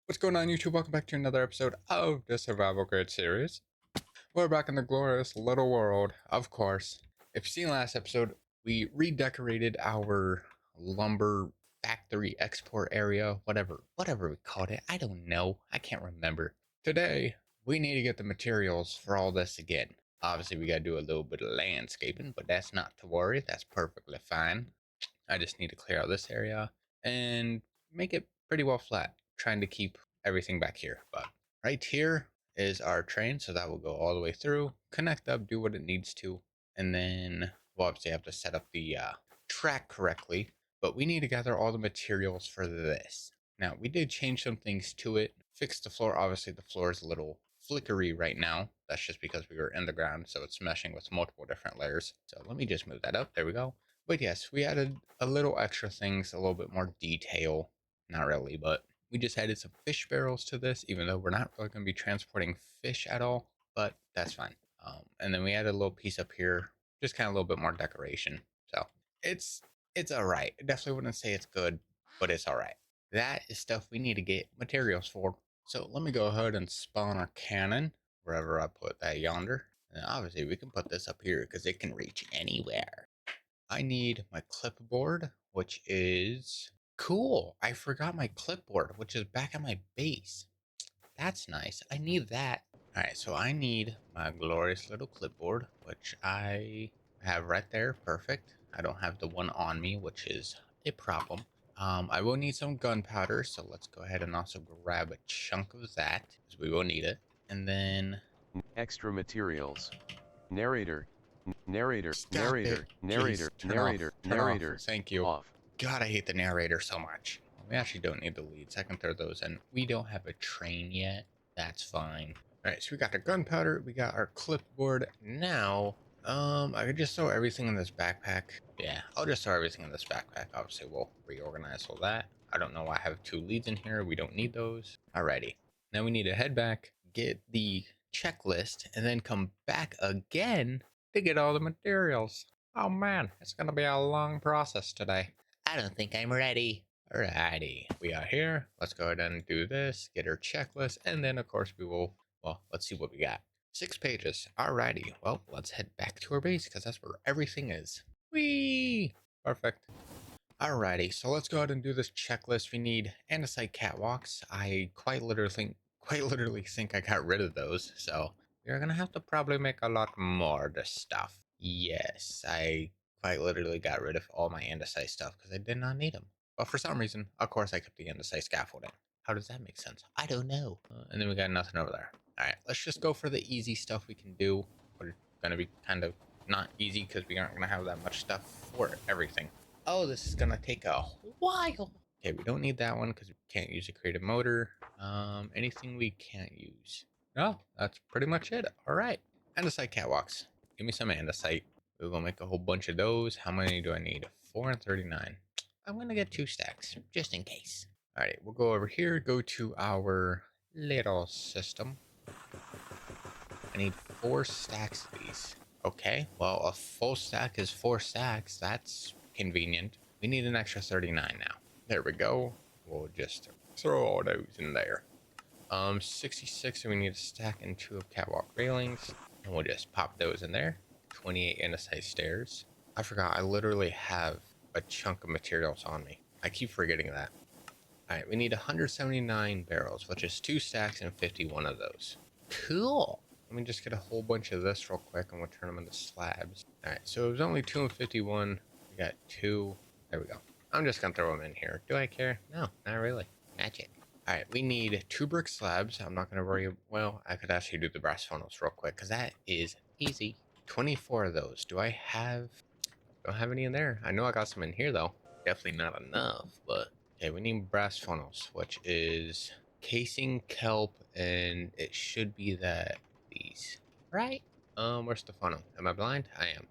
What's going on, YouTube? Welcome back to another episode of the Survival Grid series. We're back in the glorious little world, of course. If you've seen last episode, we redecorated our lumber factory export area, whatever we called it. I don't know. I can't remember. Today, we need to get the materials for all this again. Obviously, we gotta do a little bit of landscaping, but that's not to worry. That's perfectly fine. I just need to clear out this area and make it pretty well flat, trying to keep everything back here. But right here is our train, so that will go all the way through, connect up, do what it needs to, and then we'll obviously have to set up the track correctly. But we need to gather all the materials for this. Now, we did change some things to it, fix the floor. Obviously, the floor is a little flickery right now. That's just because we were in the ground, so it's meshing with multiple different layers. So let me just move that up. There we go. But yes, we added a little extra things, a little bit more detail. Not really, but we just added some fish barrels to this, even though we're not really going to be transporting fish at all, but that's fine. And then we added a little piece up here, just kind of a little bit more decoration. So it's it's all right. I definitely wouldn't say it's good, but it's all right. That is stuff we need to get materials for. So let me go ahead and spawn our cannon wherever I put that yonder. And obviously we can put this up here because it can reach anywhere. I need my clipboard, which is cool. I forgot my clipboard, which is back at my base. That's nice. I need that. All right, so I need my glorious little clipboard, which I have right there. Perfect. I don't have the one on me, which is a problem. I will need some gunpowder, so let's go ahead and also grab a chunk of that, because we will need it. And then Extra materials. Narrator. Narrator. stop it. Narrator. Jeez, Narrator. turn off. Narrator. Turn off. Narrator. Thank you. Off. God, I hate the narrator so much. We actually don't need the leads. I can throw those in. We don't have a train yet. That's fine. All right, so we got the gunpowder. We got our clipboard. Now, I could just throw everything in this backpack. Yeah, I'll just throw everything in this backpack. Obviously, we'll reorganize all that. I don't know why I have two leads in here. We don't need those. Alrighty. Now we need to head back, get the checklist, and then come back again to get all the materials. Oh man, it's gonna be a long process today. I don't think I'm ready. Alrighty, we are here. Let's go ahead and do this, get our checklist, and then of course we will, well, let's see what we got. 6 pages. Alrighty, well, let's head back to our base because that's where everything is. Whee! Perfect. Alrighty, so let's go ahead and do this checklist. We need andesite catwalks. I quite literally think I got rid of those, so we're gonna have to probably make a lot more of this stuff. Yes, I quite literally got rid of all my andesite stuff because I did not need them. But for some reason, of course, I kept the andesite scaffolding. How does that make sense? I don't know. And then we got nothing over there. All right, let's just go for the easy stuff we can do. We're gonna be kind of not easy because we aren't gonna have that much stuff for everything. Oh, this is gonna take a while. Okay, we don't need that one because we can't use a creative motor. Anything we can't use. Oh, that's pretty much it. All right, andesite catwalks. Give me some andesite. We're gonna make a whole bunch of those. How many do I need? 4 and 39. I'm gonna get 2 stacks just in case. All right, we'll go over here. Go to our little system. I need 4 stacks of these. Okay, well, a full stack is 4 stacks. That's convenient. We need an extra 39 now. There we go. We'll just throw all those in there. 66, and we need a stack and 2 of catwalk railings. And we'll just pop those in there. 28 andesite stairs. I forgot, I literally have a chunk of materials on me. I keep forgetting that. Alright, we need 179 barrels, which is 2 stacks and 51 of those. Cool. Let me just get a whole bunch of this real quick and we'll turn them into slabs. Alright, so it was only 2 and 51. We got 2. There we go. I'm just gonna throw them in here. Do I care? No, not really. Magic. Alright, we need 2 brick slabs. I'm not gonna worry. Well, I could actually do the brass funnels real quick because that is easy. 24 of those. Do I have... Don't have any in there. I know I got some in here though. Definitely not enough, but... Okay, we need brass funnels, which is casing, kelp, and it should be that these, right? Where's the funnel? Am I blind? I am.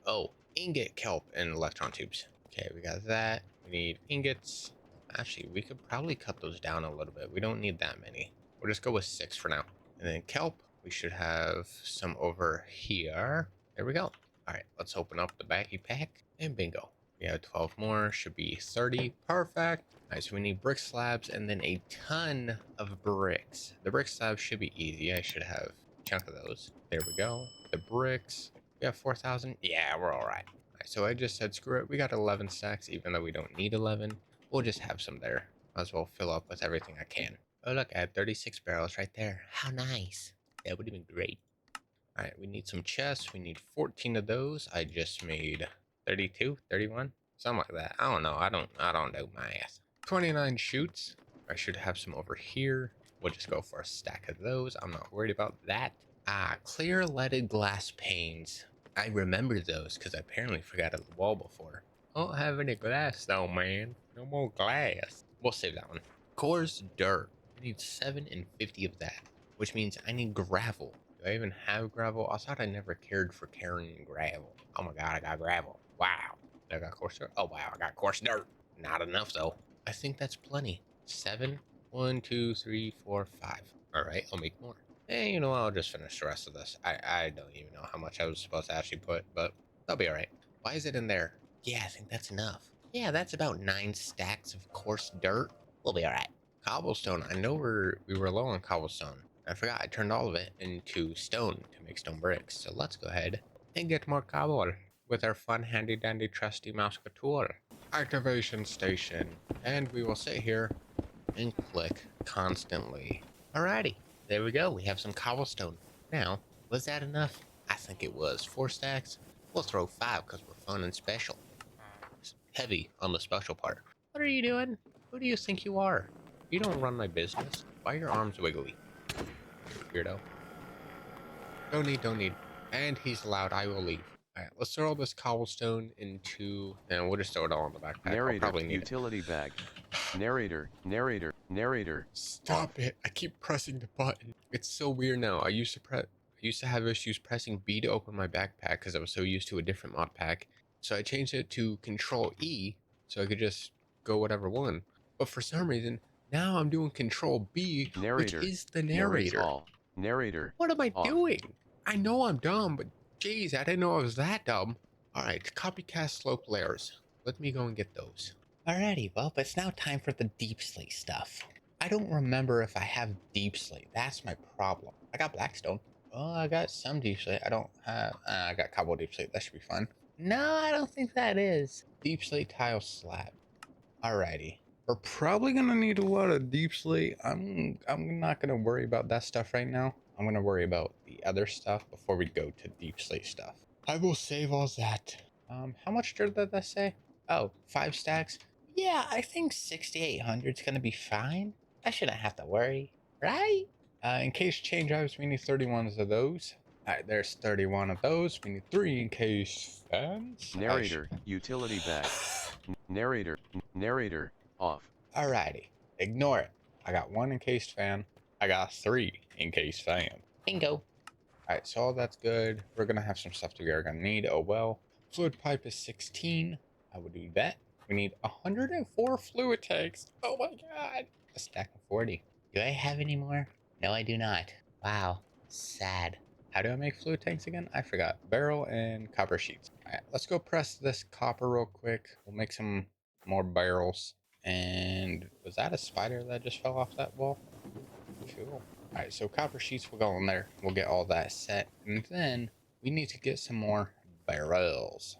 Oh, ingot, kelp, and electron tubes. Okay, we got that. We need ingots. Actually, we could probably cut those down a little bit. We don't need that many. We'll just go with 6 for now. And then kelp, we should have some over here. There we go. All right, let's open up the baggy pack, and bingo. We We have 12 more, should be 30. Perfect. All right, so we need brick slabs and then a ton of bricks. The brick slabs should be easy. I should have a chunk of those. There we go. The bricks, we have 4,000. Yeah, we're all right. All right, so I just said screw it. We got 11 stacks, even though we don't need 11. We'll just have some there. Might as well fill up with everything I can. Oh, look, I have 36 barrels right there. How nice. That would have been great. All right, we need some chests. We need 14 of those. I just made 32, 31, something like that. I don't know. I don't know math. 29 shoots. I should have some over here. We'll just go for a stack of those. I'm not worried about that. Ah, clear leaded glass panes. I remember those because I apparently forgot at the wall before. I don't have any glass though, man. No more glass. We'll save that one. Coarse dirt. I need 7 and 50 of that, which means I need gravel. Do I even have gravel? I thought I never cared for carrying gravel. Oh my god, I got gravel. Wow. I got coarse dirt. Oh wow, I got coarse dirt. Not enough though. I think that's plenty. 7. 1, 2, 3, 4, 5. All right, I'll make more. Hey, you know what? I'll just finish the rest of this. I don't even know how much I was supposed to actually put, but that'll be all right. Why is it in there? Yeah, I think that's enough. Yeah, that's about 9 stacks of coarse dirt. We'll be all right. Cobblestone. I know we were low on cobblestone. I forgot I turned all of it into stone to make stone bricks. So let's go ahead and get more cobble with our fun handy dandy trusty mouse tool. Activation station. And we will sit here and click constantly. Alrighty, there we go. We have some cobblestone. Now, was that enough? I think it was. 4 stacks. We'll throw 5 because we're fun and special. It's heavy on the special part. What are you doing? Who do you think you are? You don't run my business. Why are your arms wiggly? Weirdo. Don't need. And he's loud. I will leave. Alright, let's throw all this cobblestone into... And we'll just throw it all in the backpack. I'll Narrator, probably need utility bag. Narrator. Stop it. I keep pressing the button. It's so weird now. I used to have issues pressing B to open my backpack because I was so used to a different mod pack. So I changed it to Control E so I could just go whatever one. But for some reason, now I'm doing Control B, Narrator. which is the Narrates narrator. all. Narrator. What am I off. doing? I know I'm dumb, but geez, I didn't know I was that dumb. Alright, copycat slope layers. Let me go and get those. Alrighty, well, but it's now time for the deep slate stuff. I don't remember if I have deep slate. That's my problem. I got blackstone. Oh, I got some deep slate. I don't have... I got cobble deep slate. That should be fun. No, I don't think that is. Deep slate tile slab. Alrighty. We're probably gonna need a lot of deep slate. I'm not gonna worry about that stuff right now. I'm gonna worry about the other stuff before we go to deep slate stuff. I will save all that. How much dirt did that say? Oh, 5 stacks. Yeah, I think 6,800 is gonna be fine. I shouldn't have to worry, right? In case change items, we need 31 of those. Alright, there's 31 of those. We need 3 in case fans. Narrator, utility bag. Narrator, off. Alrighty, ignore it. I got 1 encased fan. I got 3 encased fan. Bingo. Alright, so all that's good. We're gonna have some stuff we are gonna need. Oh well. Fluid pipe is 16. I will do that. We need 104 fluid tanks. Oh my god. A stack of 40. Do I have any more? No, I do not. Wow. Sad. How do I make fluid tanks again? I forgot. Barrel and copper sheets. Alright, let's go press this copper real quick. We'll make some more barrels. And was that a spider that just fell off that wall? Cool. Alright, so copper sheets will go in there. We'll get all that set. And then we need to get some more barrels.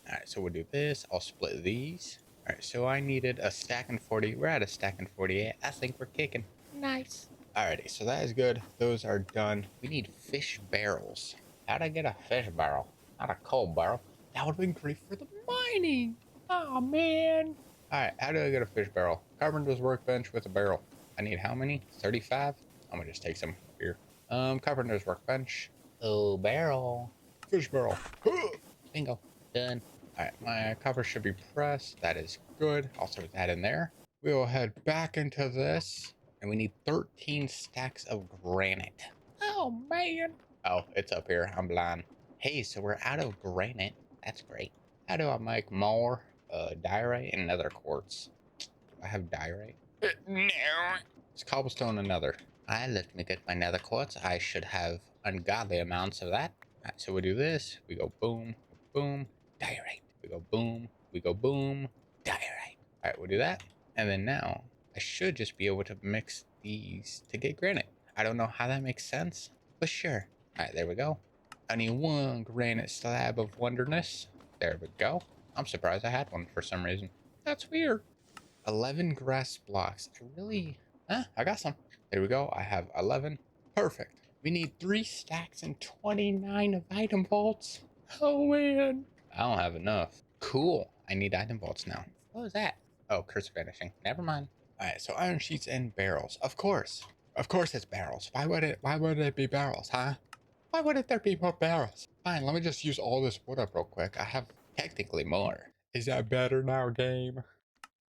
Alright, so we'll do this. I'll split these. Alright, so I needed a stack and 40. We're at a stack and 48. I think we're kicking. Nice. Alrighty, so that is good. Those are done. We need fish barrels. How'd I get a fish barrel? Not a coal barrel. That would have been great for the mining. Oh, man. Alright, how do I get a fish barrel? Carpenter's workbench with a barrel. I need how many? 35? I'm gonna just take some here. Carpenter's workbench. Oh, barrel. Fish barrel. Bingo. Done. Alright, my copper should be pressed. That is good. I'll throw that in there. We will head back into this. And we need 13 stacks of granite. Oh, man. Oh, it's up here. I'm blind. Hey, so we're out of granite. That's great. How do I make more? Diorite and nether quartz. Do I have diorite? No. It's cobblestone and nether. Let me get my nether quartz. I should have ungodly amounts of that. Alright, so we do this. We go boom, boom, diorite. We go boom. We go boom. Diorite. All right, we'll do that. And then now I should just be able to mix these to get granite. I don't know how that makes sense, but sure. All right, there we go. I need one granite slab of wonderness. There we go. I'm surprised I had one for some reason. That's weird. 11 grass blocks. I got some. There we go. I have 11. Perfect. We need 3 stacks and 29 of item vaults. Oh man. I don't have enough. Cool. I need item vaults now. What was that? Oh, curse vanishing. Never mind. All right, so iron sheets and barrels. Of course. Of course it's barrels. Why would it be barrels, huh? Why wouldn't there be more barrels? Fine, let me just use all this wood up real quick. I have technically more. Is that better now, game?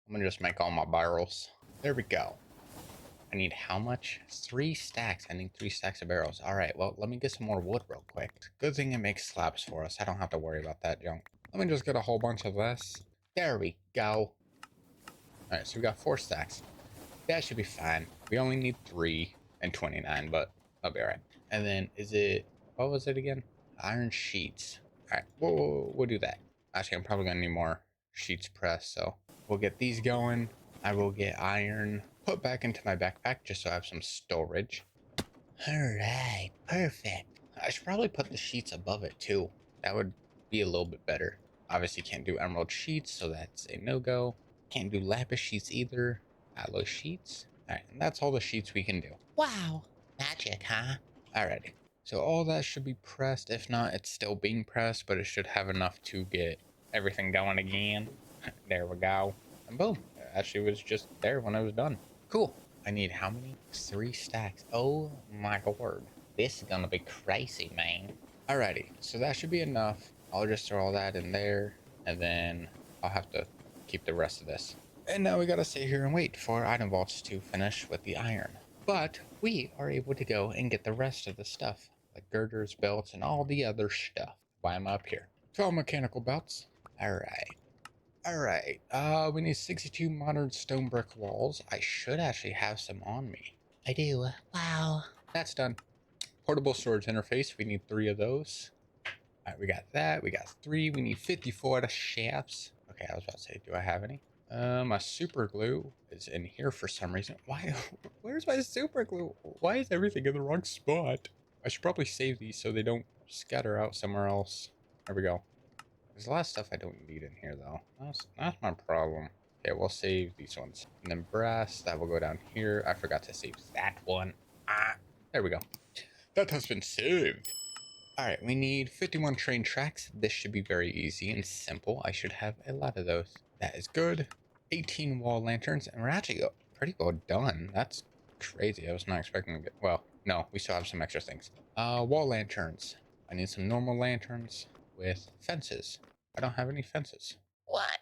I'm gonna just make all my barrels. There we go. I need how much? 3 stacks. I need 3 stacks of barrels. All right, well, let me get some more wood real quick. Good thing it makes slabs for us. I don't have to worry about that junk. Let me just get a whole bunch of this. There we go. All right, so we got 4 stacks. That should be fine. We only need 3 and 29, but I'll be all right. And then what was it again? Iron sheets. All right, we'll do that. Actually, I'm probably gonna need more sheets pressed, so we'll get these going. I will get iron put back into my backpack just so I have some storage. All right, perfect. I should probably put the sheets above it too. That would be a little bit better. Obviously can't do emerald sheets, so that's a no-go. Can't do lapis sheets either. Alloy sheets. All right, and that's all the sheets we can do. Wow, magic, huh? Alrighty. So all that should be pressed. If not, it's still being pressed, but it should have enough to get everything going again. There we go. And boom. It actually was just there when I was done. Cool. I need how many? 3 stacks. Oh my lord. This is gonna be crazy, man. Alrighty. So that should be enough. I'll just throw all that in there, and then I'll have to keep the rest of this. And now we gotta sit here and wait for item vaults to finish with the iron. But we are able to go and get the rest of the stuff, like girders, belts, and all the other stuff. Why am I up here? 12 mechanical belts. Alright. Alright. We need 62 modern stone brick walls. I should actually have some on me. I do. Wow. That's done. Portable storage interface. We need 3 of those. Alright, we got that. We got 3. We need 54 of the shafts. Okay, I was about to say, do I have any? My super glue is in here for some reason. Why? Where's my super glue? Why is everything in the wrong spot? I should probably save these so they don't scatter out somewhere else. There we go. There's a lot of stuff I don't need in here though. That's my problem. Okay, we'll save these ones. And then brass, that will go down here. I forgot to save that one. There we go. That has been saved. All right, we need 51 train tracks. This should be very easy and simple. I should have a lot of those. That is good. 18 wall lanterns, and we're actually pretty well done. That's crazy. I was not expecting to get, well, no, we still have some extra things. Wall lanterns. I need some normal lanterns with fences. I don't have any fences. What?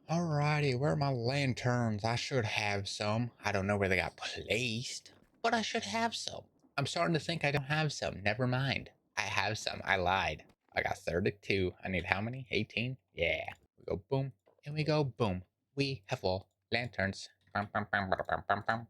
Alrighty, where are my lanterns? I should have some. I don't know where they got placed, but I should have some. I'm starting to think I don't have some. Never mind. I have some. I lied. I got 32. I need how many? 18? Yeah. We go boom, and we go boom. We have all lanterns. Bum, bum, bum, bum, bum, bum, bum.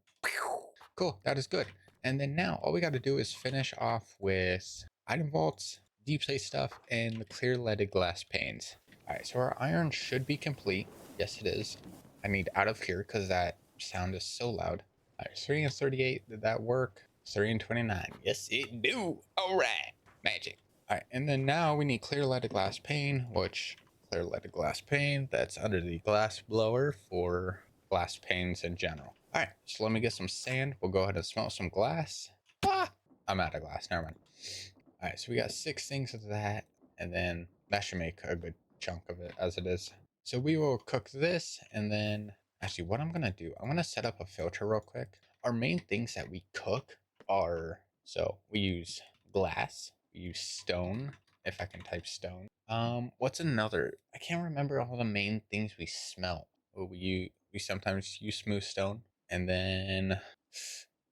Cool, that is good. And then now all we got to do is finish off with item vaults, deep plate stuff, and the clear leaded glass panes. All right, so our iron should be complete. Yes, it is. I need out of here because that sound is so loud. All right, 3 and 38, did that work? 3 and 29, yes it do. All right, magic. All right, and then now we need clear leaded glass pane, which clear leaded glass pane, that's under the glass blower for glass panes in general. All right, so let me get some sand. We'll go ahead and smelt some glass. I'm out of glass, never mind. All right, so we got 6 things of that, and then that should make a good chunk of it as it is. So we will cook this, and then actually what I'm gonna do, I'm gonna set up a filter real quick. Our main things that we cook are, so we use glass, we use stone, if I can type stone. What's another? I can't remember all the main things we smelt. Well, we sometimes use smooth stone, and then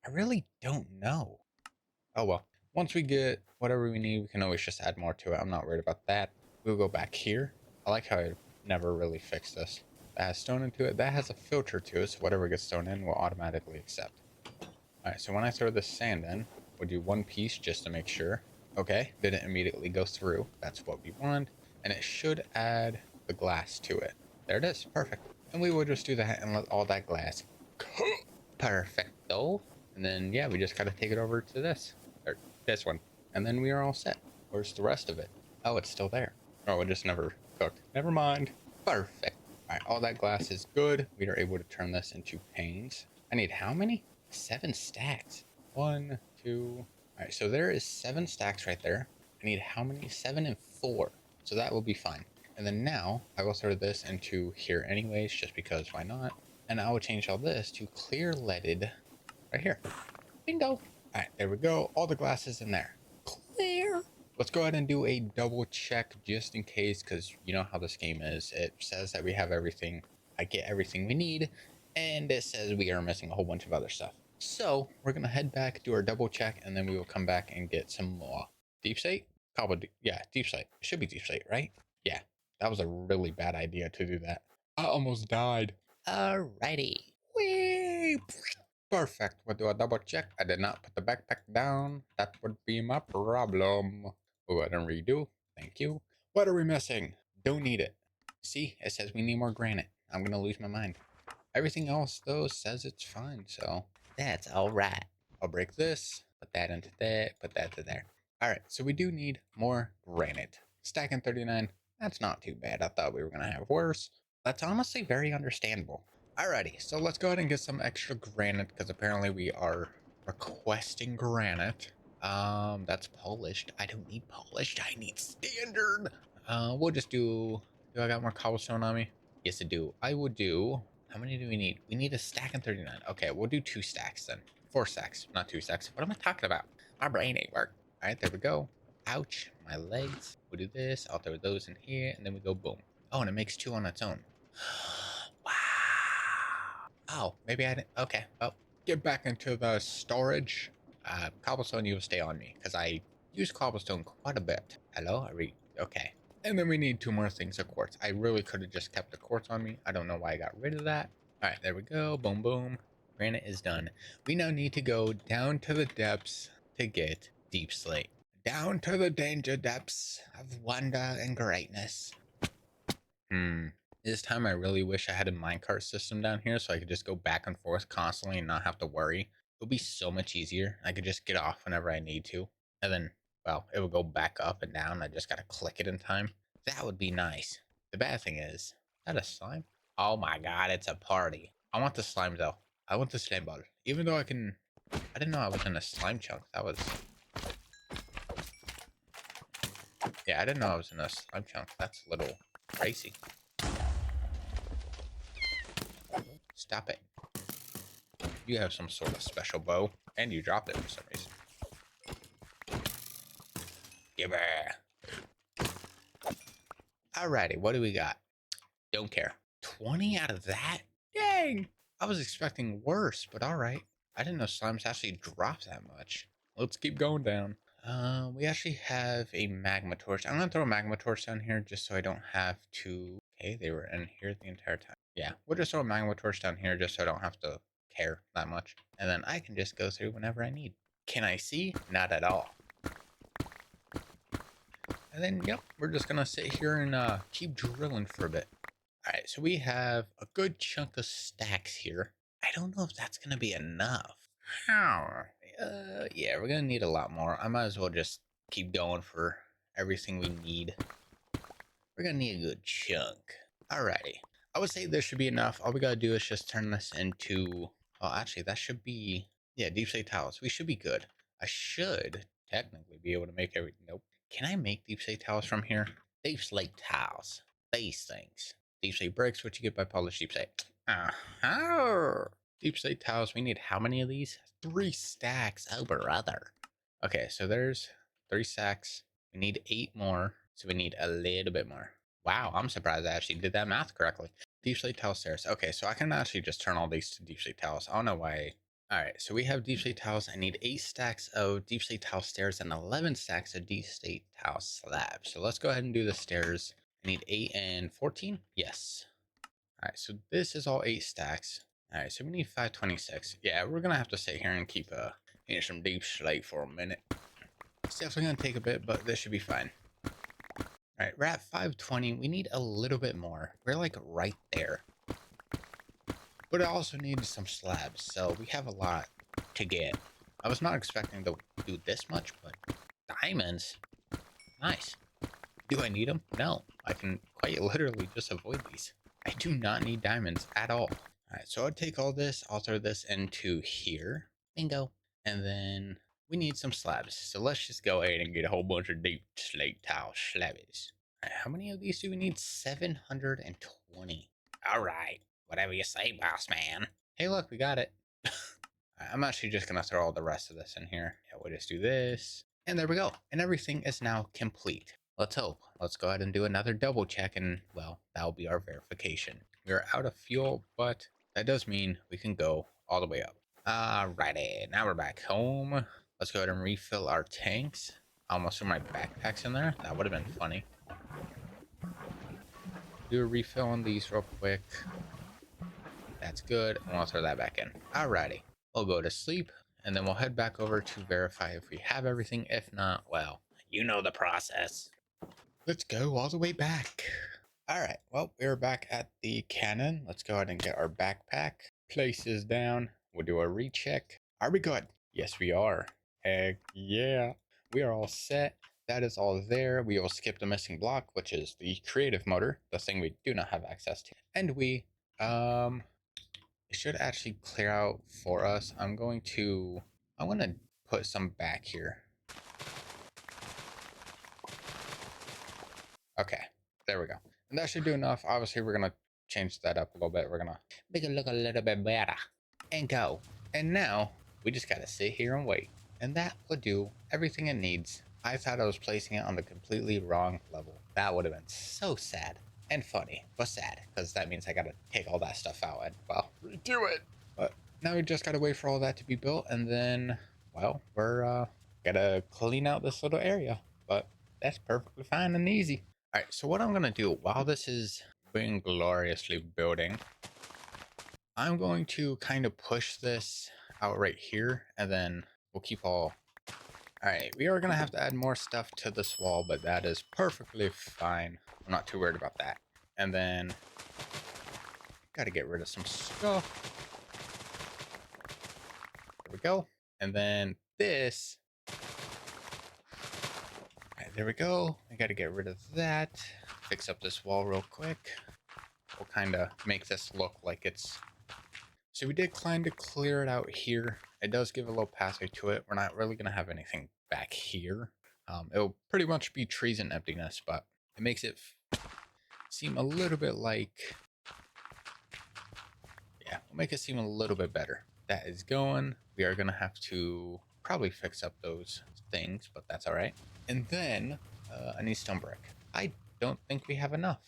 I really don't know. Oh well. Once we get whatever we need, we can always just add more to it. I'm not worried about that. We'll go back here. I like how I never really fixed this. That has stone into it. That has a filter to it, so whatever gets thrown in will automatically accept. Alright, so when I throw this sand in, we'll do 1 piece just to make sure. Okay, didn't immediately go through. That's what we want. and it should add the glass to it. There it is, perfect. And we will just do that and let all that glass perfecto. And then yeah, we just gotta take it over to this, or this one, and then we are all set. Where's the rest of it? Oh, it's still there. Oh, it just never cooked. Never mind. Perfect. All right, all that glass is good. We are able to turn this into panes. I need how many? 7 stacks. 1, 2. All right, so there is 7 stacks right there. I need how many? 7 and 4. So that will be fine. And then now I will throw this into here anyways, just because why not? And I will change all this to clear leaded right here. Bingo. All right, there we go. All the glasses in there. Clear. Let's go ahead and do a double check just in case, because you know how this game is. It says that we have everything. I get everything we need, and it says we are missing a whole bunch of other stuff. So we're gonna head back, do our double check, and then we will come back and get some more. Deep slate? Yeah, deep slate. It should be deep slate, right? Yeah, that was a really bad idea to do that. I almost died. Alrighty. Whee! Perfect. We'll do a double check. I did not put the backpack down. That would be my problem. Go ahead and redo. Thank you. What are we missing? Don't need it. See, it says we need more granite. I'm gonna lose my mind. Everything else though says it's fine, so that's all right. I'll break this, put that into that, put that to there. All right, so we do need more granite. Stacking 39. That's not too bad. I thought we were gonna have worse. That's honestly very understandable. Alrighty, so let's go ahead and get some extra granite because apparently we are requesting granite. That's polished. I don't need polished. I need standard. We'll just do. Do I got more cobblestone on me? Yes, I do. I will do. How many do we need? We need a stack and 39. Okay, we'll do 2 stacks then. 4 stacks, not 2 stacks. What am I talking about? My brain ain't work. All right, there we go. Ouch, my legs. We'll do this. I'll throw those in here, and then we go boom. Oh, and it makes 2 on its own. Wow. Oh, maybe I didn't. Okay. Oh, get back into the storage. Cobblestone, you will stay on me because I use cobblestone quite a bit. Hello? Okay. And then we need 2 more things of quartz. I really could have just kept the quartz on me. I don't know why I got rid of that. All right, there we go. Boom, boom. Granite is done. We now need to go down to the depths to get deep slate. Down to the danger depths of wonder and greatness. This time I really wish I had a minecart system down here so I could just go back and forth constantly and not have to worry. It would be so much easier. I could just get off whenever I need to. And then, well, it would go back up and down. I just gotta click it in time. That would be nice. The bad thing is that a slime? Oh my god, it's a party. I want the slime though. I want the slime ball. Even though I didn't know I was in a slime chunk. Yeah, I didn't know I was in a slime chunk. That's a little crazy. Stop it. You have some sort of special bow, and you dropped it for some reason. Give her. Alrighty, what do we got? Don't care. 20 out of that? Dang! I was expecting worse, but alright. I didn't know slimes actually drop that much. Let's keep going down. We actually have a magma torch. I'm gonna throw a magma torch down here just so I don't have to. Okay, they were in here the entire time. Yeah, we'll just throw a magma torch down here just so I don't have to care that much. And then I can just go through whenever I need. Can I see? Not at all. And then, yep, we're just gonna sit here and keep drilling for a bit. All right, so we have a good chunk of stacks here. I don't know if that's gonna be enough. How? Yeah, we're gonna need a lot more. I might as well just keep going for everything we need. We're gonna need a good chunk. Alrighty. I would say this should be enough. All we gotta do is just turn this into... Oh, actually, that should be... Yeah, deep slate tiles. We should be good. I should technically be able to make every... Nope. Can I make deep slate tiles from here? Deep slate tiles. These things. Deep slate bricks, what you get by polished deep slate. Uh-huh. Deep slate tiles. We need how many of these? 3 stacks. Oh, brother. Okay, so there's 3 stacks. We need 8 more. So we need a little bit more. Wow, I'm surprised I actually did that math correctly. Deep slate tile stairs. Okay, so I can actually just turn all these to deep slate tiles. I don't know why. All right, so we have deep slate tiles. I need 8 stacks of deep slate tile stairs and 11 stacks of deep slate tile slabs. So let's go ahead and do the stairs. I need 8 and 14. Yes. All right, so this is all 8 stacks. All right, so we need 526. Yeah, we're gonna have to sit here and keep some deep slate for a minute. It's definitely gonna take a bit, but this should be fine. All right, we're at 520. We need a little bit more. We're like right there. But I also need some slabs, so we have a lot to get. I was not expecting to do this much, but diamonds? Nice. Do I need them? No. I can quite literally just avoid these. I do not need diamonds at all. Alright, so I'll take all this, I'll throw this into here. Bingo. And then we need some slabs. So let's just go ahead and get a whole bunch of deep slate tile slabs. Alright, how many of these do we need? 720. Alright, whatever you say, boss man. Hey, look, we got it. I'm actually just gonna throw all the rest of this in here. Yeah, we'll just do this. And there we go. And everything is now complete. Let's hope. Let's go ahead and do another double check, and well, that'll be our verification. We're out of fuel, but that does mean we can go all the way up. Alrighty, now we're back home. Let's go ahead and refill our tanks. I almost threw my backpacks in there. That would have been funny. Do a refill on these real quick. That's good. And we'll throw that back in. Alrighty. We'll go to sleep, and then we'll head back over to verify if we have everything. If not, well, you know the process. Let's go all the way back. All right, well, we're back at the cannon. Let's go ahead and get our backpack. Place this down. We'll do a recheck. Are we good? Yes, we are. Heck yeah. We are all set. That is all there. We will skip the missing block, which is the creative motor, the thing we do not have access to. And we, it should actually clear out for us. I'm going to put some back here. Okay, there we go. And that should do enough. Obviously, we're going to change that up a little bit. We're going to make it look a little bit better. And go. And now, we just got to sit here and wait. And that will do everything it needs. I thought I was placing it on the completely wrong level. That would have been so sad. And funny, but sad. Because that means I got to take all that stuff out and, well, redo it. But now we just got to wait for all that to be built. And then, well, we're got to clean out this little area. But that's perfectly fine and easy. All right, so what I'm gonna do while this is being gloriously building, I'm going to kind of push this out right here, and then we'll keep all right, we are gonna have to add more stuff to this wall, but that is perfectly fine. I'm not too worried about that. And then gotta get rid of some stuff. There we go. And then this. All right, there we go. I gotta get rid of that. Fix up this wall real quick. We'll kind of make this look like it's... So we did kind of clear it out here. It does give a little pathway to it. We're not really going to have anything back here. It'll pretty much be trees and emptiness, but it makes it seem a little bit like... Yeah, we'll make it seem a little bit better. That is going. We are going to have to probably fix up those things, but that's all right. And then I need stone brick. I don't think we have enough.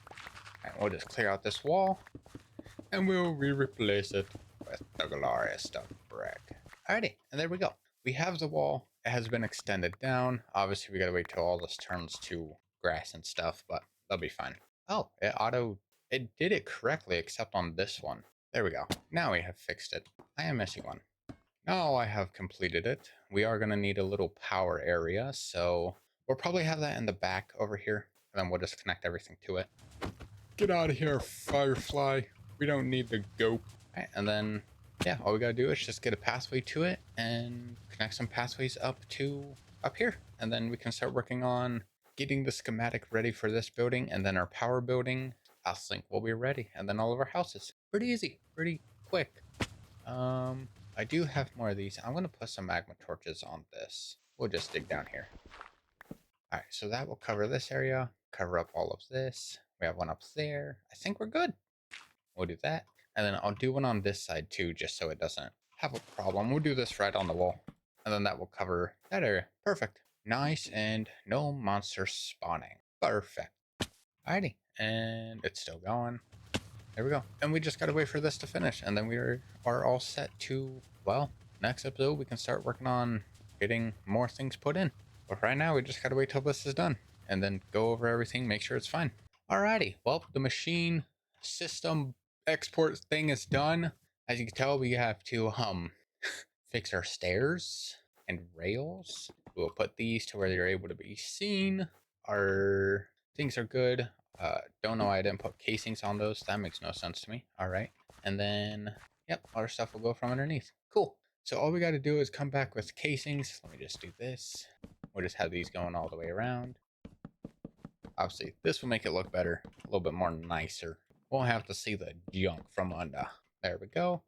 All right, we'll just clear out this wall, and we'll replace it with the glorious stone brick. Alrighty, and there we go. We have the wall. It has been extended down. Obviously, we gotta wait till all this turns to grass and stuff, but that'll be fine. Oh, it did it correctly, except on this one. There we go. Now we have fixed it. I am missing one. Now I have completed it. We are gonna need a little power area, so we'll probably have that in the back over here, and then we'll just connect everything to it. Get out of here, Firefly. We don't need the goat. Right, and then, yeah, all we gotta do is just get a pathway to it and connect some pathways up here. And then we can start working on getting the schematic ready for this building, and then our power building, I think, will be ready. And then all of our houses. Pretty easy, pretty quick. I do have more of these. I'm gonna put some magma torches on this. We'll just dig down here. All right, so that will cover this area, cover up all of this. We have one up there. I think we're good. We'll do that. And then I'll do one on this side too, just so it doesn't have a problem. We'll do this right on the wall. And then that will cover that area. Perfect. Nice, and no monsters spawning. Perfect. Alrighty. And it's still going. There we go. And we just gotta wait for this to finish. And then we are all set to, well, next episode we can start working on getting more things put in. But right now we just gotta wait till this is done. And then go over everything, make sure it's fine. Alrighty, well, the machine system export thing is done. As you can tell, we have to fix our stairs and rails. We'll put these to where they're able to be seen. Our things are good. Don't know why I didn't put casings on those. That makes no sense to me. All right. And then, yep, our stuff will go from underneath. Cool. So all we got to do is come back with casings. Let me just do this. We'll just have these going all the way around. Obviously, this will make it look better, a little bit more nicer. Won't have to see the junk from under. There we go.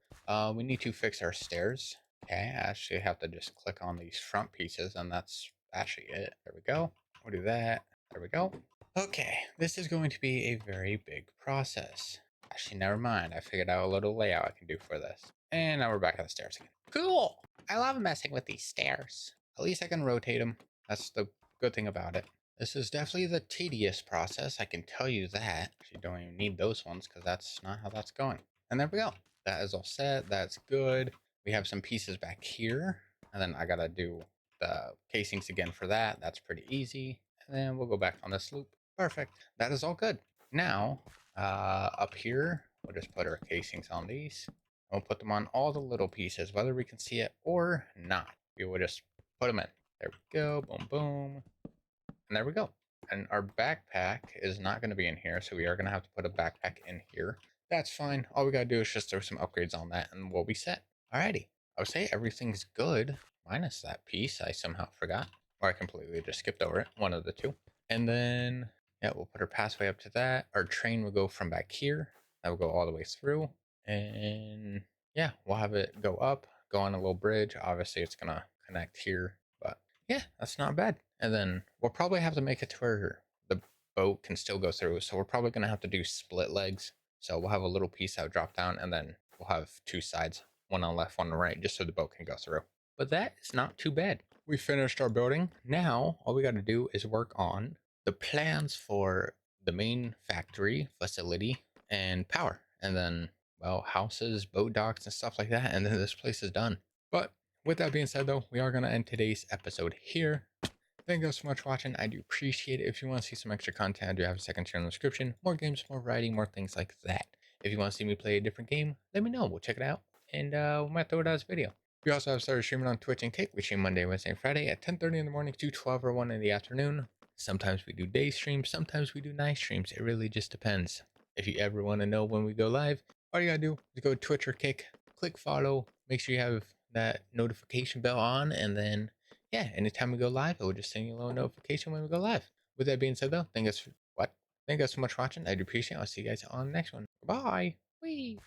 We need to fix our stairs. Okay, I actually have to just click on these front pieces, and that's actually it. There we go. We'll do that. There we go. Okay, this is going to be a very big process. Actually, never mind. I figured out a little layout I can do for this. And now we're back on the stairs again. Cool! I love messing with these stairs. At least I can rotate them. That's the good thing about it. This is definitely the tedious process, I can tell you that. You don't even need those ones because that's not how that's going. And there we go. That is all set. That's good. We have some pieces back here. And then I got to do the casings again for that. That's pretty easy. And then we'll go back on this loop. Perfect. That is all good. Now, up here, we'll just put our casings on these. And we'll put them on all the little pieces, whether we can see it or not. We will just put them in. There we go. Boom, boom. And there we go. And our backpack is not going to be in here, so we are going to have to put a backpack in here. That's fine. All we got to do is just throw some upgrades on that, and we'll be set. Alrighty. I would say everything's good, minus that piece I somehow forgot. Or I completely just skipped over it. One of the two. And then, yeah, we'll put our pathway up to that. Our train will go from back here. That will go all the way through. And yeah, we'll have it go up, go on a little bridge. Obviously, it's going to connect here, but yeah, that's not bad. And then we'll probably have to make it to where the boat can still go through. So we're probably going to have to do split legs. So we'll have a little piece that will drop down, and then we'll have two sides, one on the left, one on the right, just so the boat can go through. But that is not too bad. We finished our building. Now all we got to do is work on the plans for the main factory facility and power. And then, well, houses, boat docks, and stuff like that. And then this place is done. But with that being said, though, we are going to end today's episode here. Thank you guys so much for watching. I do appreciate it. If you want to see some extra content, I do have a second channel in the description. More games, more writing, more things like that. If you want to see me play a different game, let me know. We'll check it out. And we might throw it out as a video. We also have started streaming on Twitch and Kick. We stream Monday, Wednesday, and Friday at 10:30 in the morning to 12 or 1 in the afternoon. Sometimes we do day streams. Sometimes we do night streams. It really just depends. If you ever want to know when we go live, all you got to do is go to Twitch or Kick, click follow, make sure you have that notification bell on, and then yeah, anytime we go live, it will just send you a little notification when we go live. With that being said, though, thank you guys so much for watching. I do appreciate it. I'll see you guys on the next one. Bye. Whee!